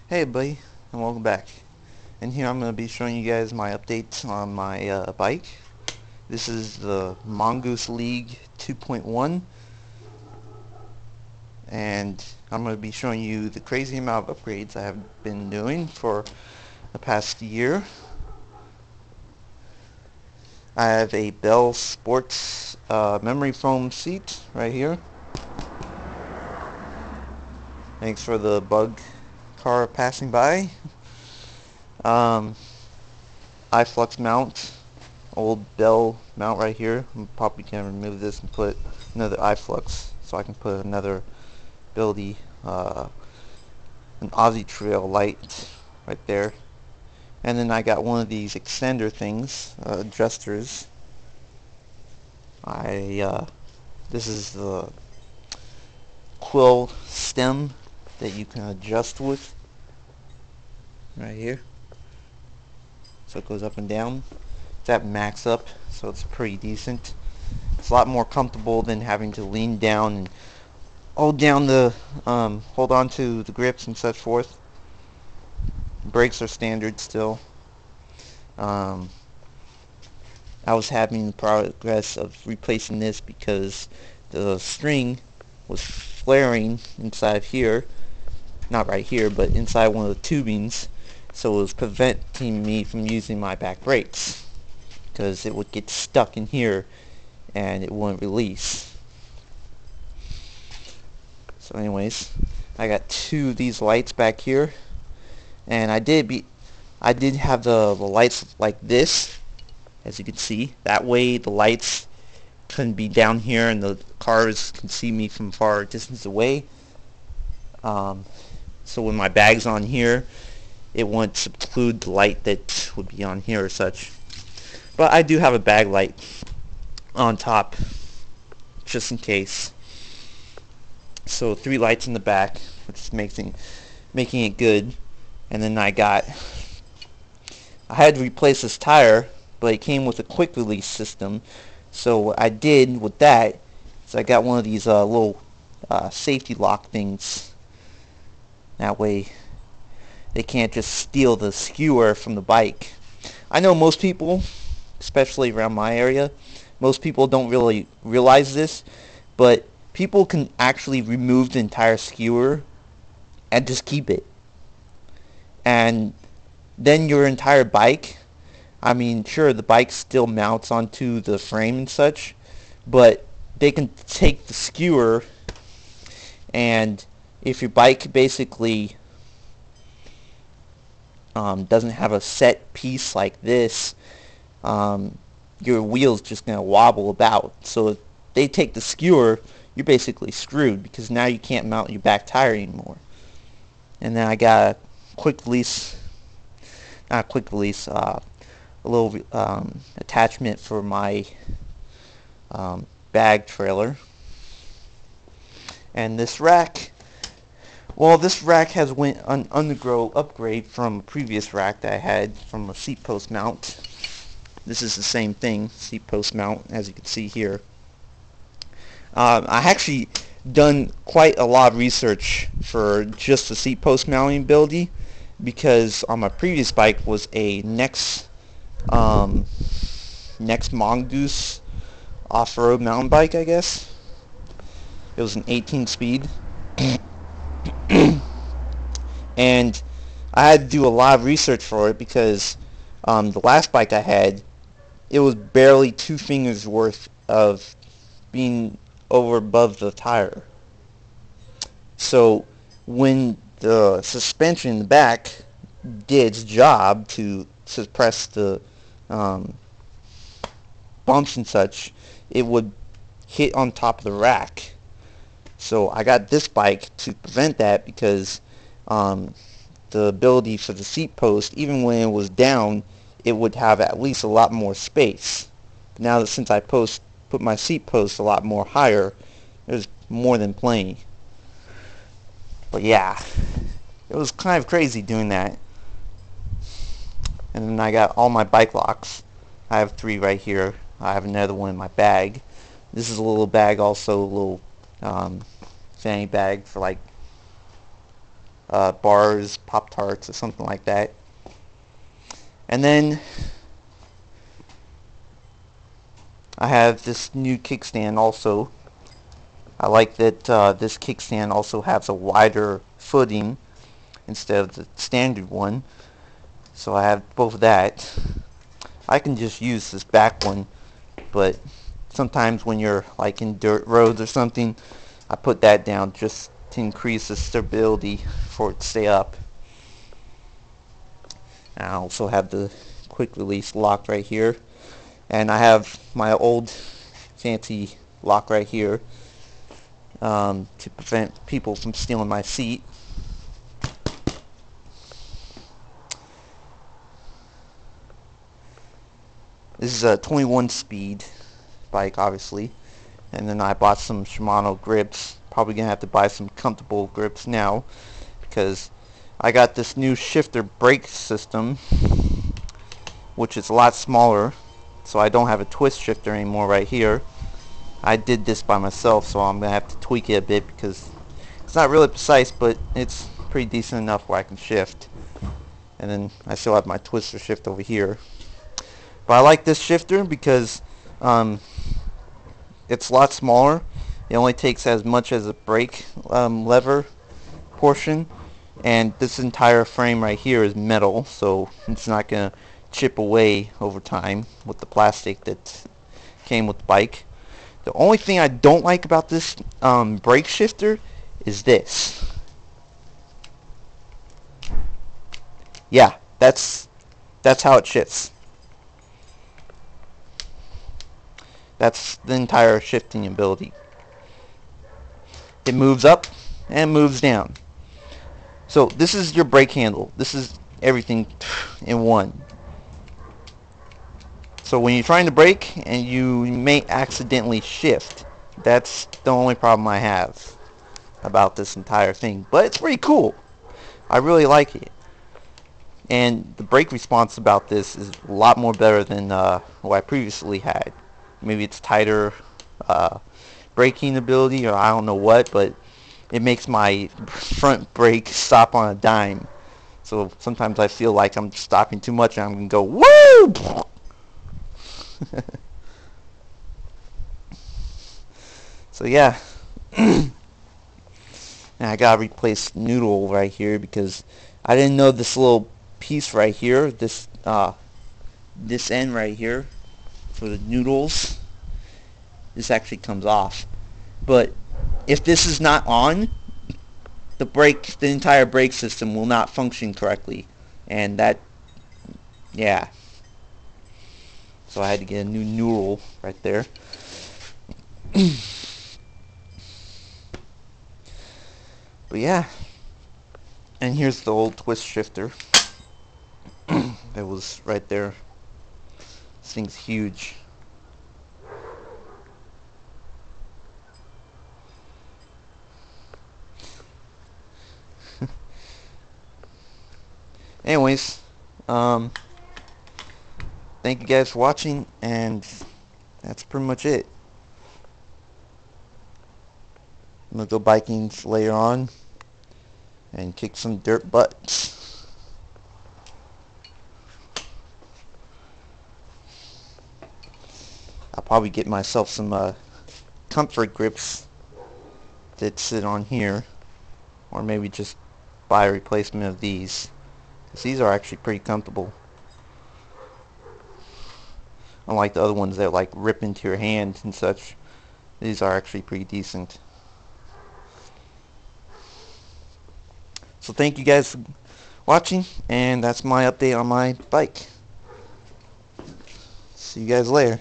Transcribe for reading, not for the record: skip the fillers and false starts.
Hey buddy, and welcome back. And here I'm going to be showing you guys my updates on my bike. This is the Mongoose League 2.1, and I'm going to be showing you the crazy amount of upgrades I have been doing for the past year. I have a Bell Sports memory foam seat right here. Thanks for the bug car passing by. iFlux mount, old Bell mount right here. I'm probably going to remove this and put another iFlux so I can put another ability, an Aussie Trail light right there. And then I got one of these extender things, adjusters. This is the quill stem that you can adjust with right here. So it goes up and down. It's at max up, so it's pretty decent. It's a lot more comfortable than having to lean down and hold on to the grips and such forth. Brakes are standard still. I was having the progress of replacing this because the string was flaring inside of here, not right here, but inside one of the tubings, so it was preventing me from using my back brakes because it would get stuck in here and it wouldn't release. So anyways, I got two of these lights back here, and I did have the lights like this, as you can see. That way the lights couldn't be down here and the cars can see me from far distance away. So when my bag's on here, it won't seclude the light that would be on here or such. But I do have a bag light on top, just in case. So 3 lights in the back, which is making it good. And then I had to replace this tire, but it came with a quick release system. So what I did with that is I got one of these little safety lock things. That way they can't just steal the skewer from the bike. I know most people, especially around my area, most people don't really realize this, but people can actually remove the entire skewer and just keep it. And then your entire bike, I mean, sure, the bike still mounts onto the frame and such, but they can take the skewer, and if your bike basically doesn't have a set piece like this, your wheel's just going to wobble about. So if they take the skewer, you're basically screwed because now you can't mount your back tire anymore. And then I got a little attachment for my bag trailer. And this rack, well, this rack has went undergo upgrade from a previous rack that I had from a seat post mount. This is the same thing, seat post mount, as you can see here. I actually done quite a lot of research for just the seat post mounting ability, because on my previous bike was a Next Mongoose off-road mountain bike, I guess. It was an 18 speed. And I had to do a lot of research for it because the last bike I had, it was barely 2 fingers worth of being over above the tire. So when the suspension in the back did its job to suppress the bumps and such, it would hit on top of the rack. So I got this bike to prevent that because the ability for the seat post, even when it was down, it would have at least a lot more space. Now that since I put my seat post a lot more higher, there's more than plenty. But yeah, it was kind of crazy doing that. And then I got all my bike locks. I have 3 right here. I have another one in my bag. This is a little bag, also a little fanny bag for like bars, Pop-Tarts, or something like that. And then I have this new kickstand also. I like that this kickstand also has a wider footing instead of the standard one. So I have both of that. I can just use this back one, but sometimes when you're like in dirt roads or something, I put that down just to increase the stability for it to stay up. And I also have the quick release lock right here, and I have my old fancy lock right here to prevent people from stealing my seat. This is a 21 speed bike, obviously, and then I bought some Shimano grips. Probably gonna have to buy some comfortable grips now because I got this new shifter brake system, which is a lot smaller, so I don't have a twist shifter anymore right here. I did this by myself, so I'm gonna have to tweak it a bit because it's not really precise, but it's pretty decent enough where I can shift. And then I still have my twister shift over here. But I like this shifter because it's a lot smaller. It only takes as much as a brake lever portion, and this entire frame right here is metal, so it's not going to chip away over time with the plastic that came with the bike. The only thing I don't like about this brake shifter is this. Yeah, that's how it shifts. That's the entire shifting ability. It moves up and moves down. So this is your brake handle. This is everything in one. So when you're trying to brake and you may accidentally shift, that's the only problem I have about this entire thing. But it's pretty cool. I really like it. And the brake response about this is a lot more better than what I previously had. Maybe it's tighter braking ability, or I don't know what, but it makes my front brake stop on a dime. So sometimes I feel like I'm stopping too much and I'm going to go, woo! So yeah. And I got to replace noodle right here because I didn't know this little piece right here, this end right here for the noodles, this actually comes off. But if this is not on, the entire brake system will not function correctly, and that, yeah. So I had to get a new noodle right there. But yeah, and here's the old twist shifter. That was right there. This thing's huge. Anyways, thank you guys for watching, and that's pretty much it. I'm gonna go biking later on and kick some dirt butts. I'll probably get myself some comfort grips that sit on here, or maybe just buy a replacement of these, because these are actually pretty comfortable, unlike the other ones that like rip into your hand and such. These are actually pretty decent. So thank you guys for watching, and that's my update on my bike. See you guys later.